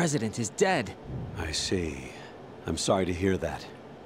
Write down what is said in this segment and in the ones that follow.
president is dead. I see. I'm sorry to hear that.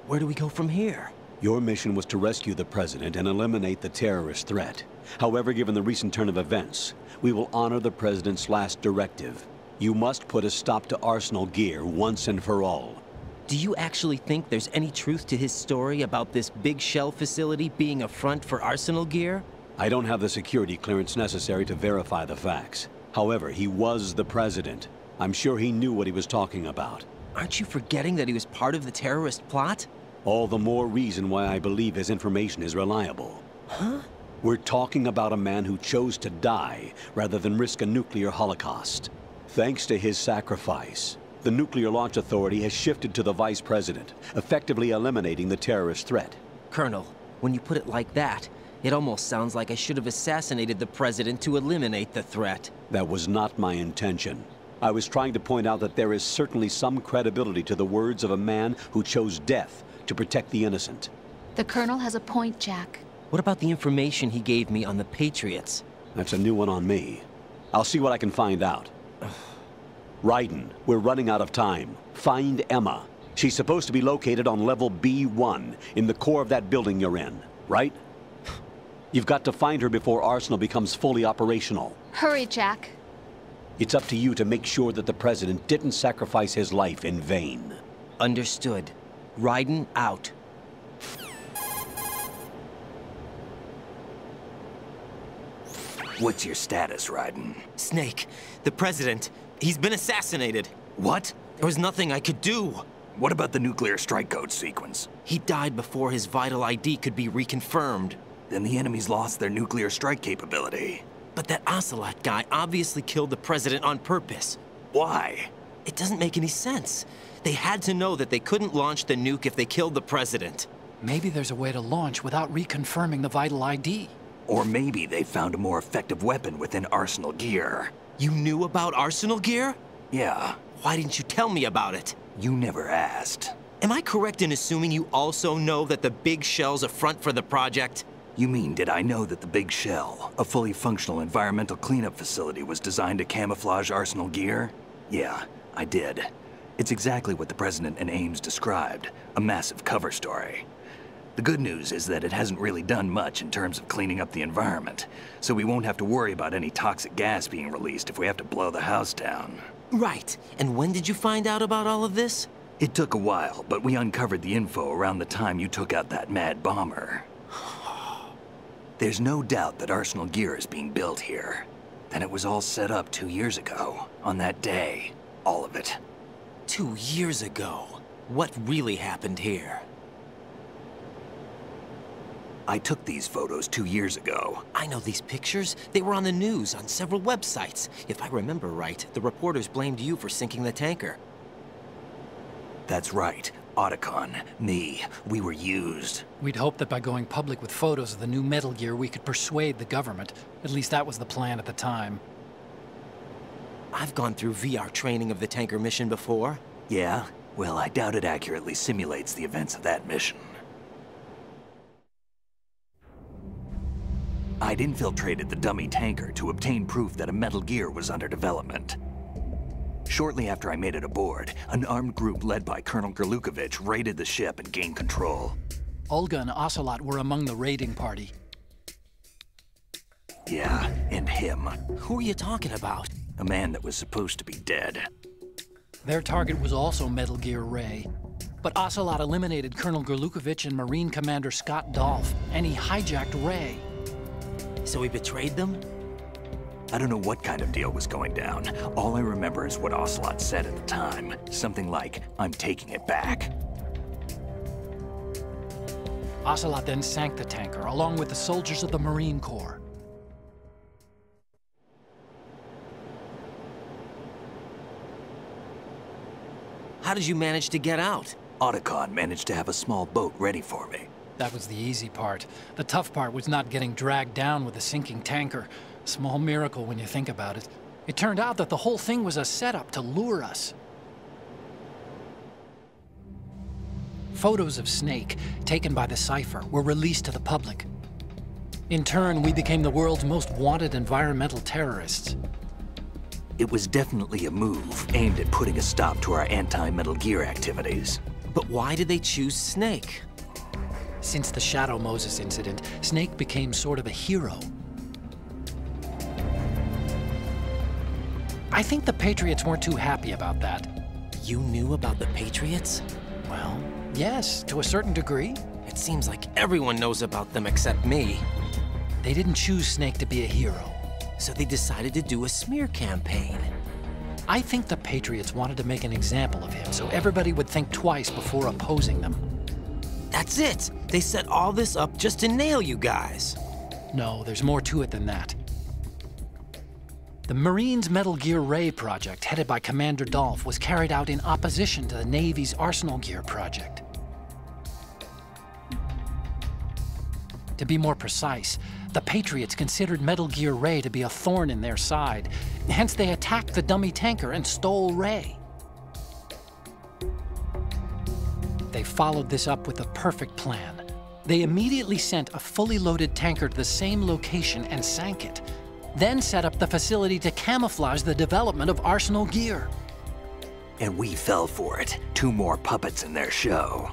Where do we go from here? Your mission was to rescue the president and eliminate the terrorist threat. However, given the recent turn of events, we will honor the president's last directive. You must put a stop to Arsenal Gear once and for all. Do you actually think there's any truth to his story about this big shell facility being a front for Arsenal Gear? I don't have the security clearance necessary to verify the facts. However, he was the president. I'm sure he knew what he was talking about. Aren't you forgetting that he was part of the terrorist plot? All the more reason why I believe his information is reliable. Huh? We're talking about a man who chose to die rather than risk a nuclear holocaust. Thanks to his sacrifice, the Nuclear Launch Authority has shifted to the vice president, effectively eliminating the terrorist threat. Colonel, when you put it like that, it almost sounds like I should have assassinated the president to eliminate the threat. That was not my intention. I was trying to point out that there is certainly some credibility to the words of a man who chose death to protect the innocent. The Colonel has a point, Jack. What about the information he gave me on the Patriots? That's a new one on me. I'll see what I can find out. Raiden, we're running out of time. Find Emma. She's supposed to be located on level B1, in the core of that building you're in, right? You've got to find her before Arsenal becomes fully operational. Hurry, Jack. It's up to you to make sure that the president didn't sacrifice his life in vain. Understood. Raiden out. What's your status, Raiden? Snake, the president, he's been assassinated. What? There was nothing I could do. What about the nuclear strike code sequence? He died before his vital ID could be reconfirmed. Then the enemy's lost their nuclear strike capability. But that Ocelot guy obviously killed the president on purpose. Why? It doesn't make any sense. They had to know that they couldn't launch the nuke if they killed the president. Maybe there's a way to launch without reconfirming the vital ID. Or maybe they found a more effective weapon within Arsenal Gear. You knew about Arsenal Gear? Yeah. Why didn't you tell me about it? You never asked. Am I correct in assuming you also know that the big shell's a front for the project? You mean, did I know that the Big Shell, a fully functional environmental cleanup facility, was designed to camouflage Arsenal Gear? Yeah, I did. It's exactly what the President and Ames described, a massive cover story. The good news is that it hasn't really done much in terms of cleaning up the environment, so we won't have to worry about any toxic gas being released if we have to blow the house down. Right. And when did you find out about all of this? It took a while, but we uncovered the info around the time you took out that mad bomber. There's no doubt that Arsenal Gear is being built here. And it was all set up 2 years ago, on that day. All of it. 2 years ago? What really happened here? I took these photos 2 years ago. I know these pictures. They were on the news, on several websites. If I remember right, the reporters blamed you for sinking the tanker. That's right. Otacon, me, we were used. We'd hoped that by going public with photos of the new Metal Gear, we could persuade the government. At least that was the plan at the time. I've gone through VR training of the tanker mission before. Yeah? Well, I doubt it accurately simulates the events of that mission. I'd infiltrated the dummy tanker to obtain proof that a Metal Gear was under development. Shortly after I made it aboard, an armed group led by Colonel Gerlukovich raided the ship and gained control. Olga and Ocelot were among the raiding party. Yeah, and him. Who are you talking about? A man that was supposed to be dead. Their target was also Metal Gear Ray. But Ocelot eliminated Colonel Gerlukovich and Marine Commander Scott Dolph, and he hijacked Ray. So he betrayed them? I don't know what kind of deal was going down. All I remember is what Ocelot said at the time. Something like, "I'm taking it back." Ocelot then sank the tanker, along with the soldiers of the Marine Corps. How did you manage to get out? Otacon managed to have a small boat ready for me. That was the easy part. The tough part was not getting dragged down with a sinking tanker. A small miracle when you think about it. It turned out that the whole thing was a setup to lure us. Photos of Snake, taken by the Cypher, were released to the public. In turn, we became the world's most wanted environmental terrorists. It was definitely a move aimed at putting a stop to our anti-Metal Gear activities. But why did they choose Snake? Since the Shadow Moses incident, Snake became sort of a hero. I think the Patriots weren't too happy about that. You knew about the Patriots? Well, yes, to a certain degree. It seems like everyone knows about them except me. They didn't choose Snake to be a hero. So they decided to do a smear campaign. I think the Patriots wanted to make an example of him so everybody would think twice before opposing them. That's it! They set all this up just to nail you guys. No, there's more to it than that. The Marines' Metal Gear Ray project, headed by Commander Dolph, was carried out in opposition to the Navy's Arsenal Gear project. To be more precise, the Patriots considered Metal Gear Ray to be a thorn in their side. Hence, they attacked the dummy tanker and stole Ray. They followed this up with a perfect plan. They immediately sent a fully loaded tanker to the same location and sank it, then set up the facility to camouflage the development of Arsenal Gear. And we fell for it. 2 more puppets in their show.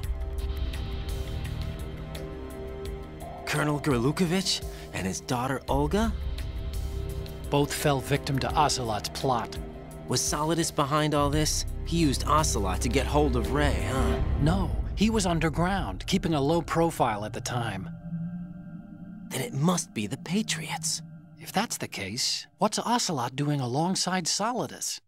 Colonel Gerlukovich and his daughter Olga? Both fell victim to Ocelot's plot. Was Solidus behind all this? He used Ocelot to get hold of Ray, huh? No, he was underground, keeping a low profile at the time. Then it must be the Patriots. If that's the case, what's Ocelot doing alongside Solidus?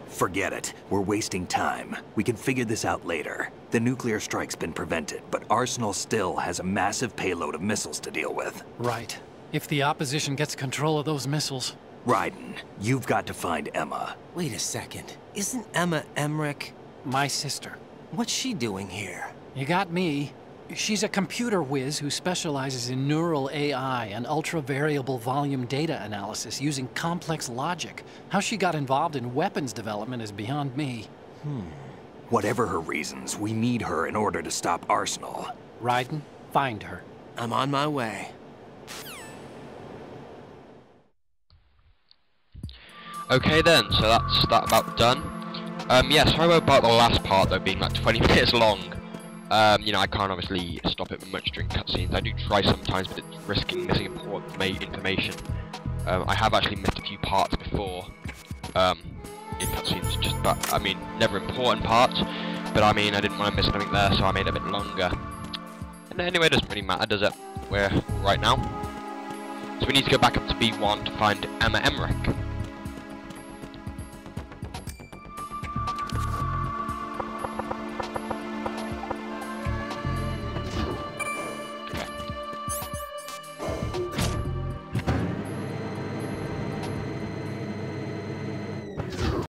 Forget it. We're wasting time. We can figure this out later. The nuclear strike's been prevented, but Arsenal still has a massive payload of missiles to deal with. Right. If the opposition gets control of those missiles... Raiden, you've got to find Emma. Wait a second. Isn't Emma Emmerich? My sister. What's she doing here? You got me. She's a computer whiz who specializes in neural AI and ultra-variable volume data analysis using complex logic. How she got involved in weapons development is beyond me. Whatever her reasons, we need her in order to stop Arsenal. Raiden, find her. I'm on my way. Okay then, so that's that about done. Yeah, sorry about the last part though being like 20 minutes long. You know, I can't obviously stop it much during cutscenes. I do try sometimes, but it's risking missing important information. I have actually missed a few parts before in cutscenes, just but I mean, never important parts. But I mean, I didn't want to miss anything there, so I made it a bit longer. And anyway, it doesn't really matter, does it? We're right now. So we need to go back up to B1 to find Emma Emmerich.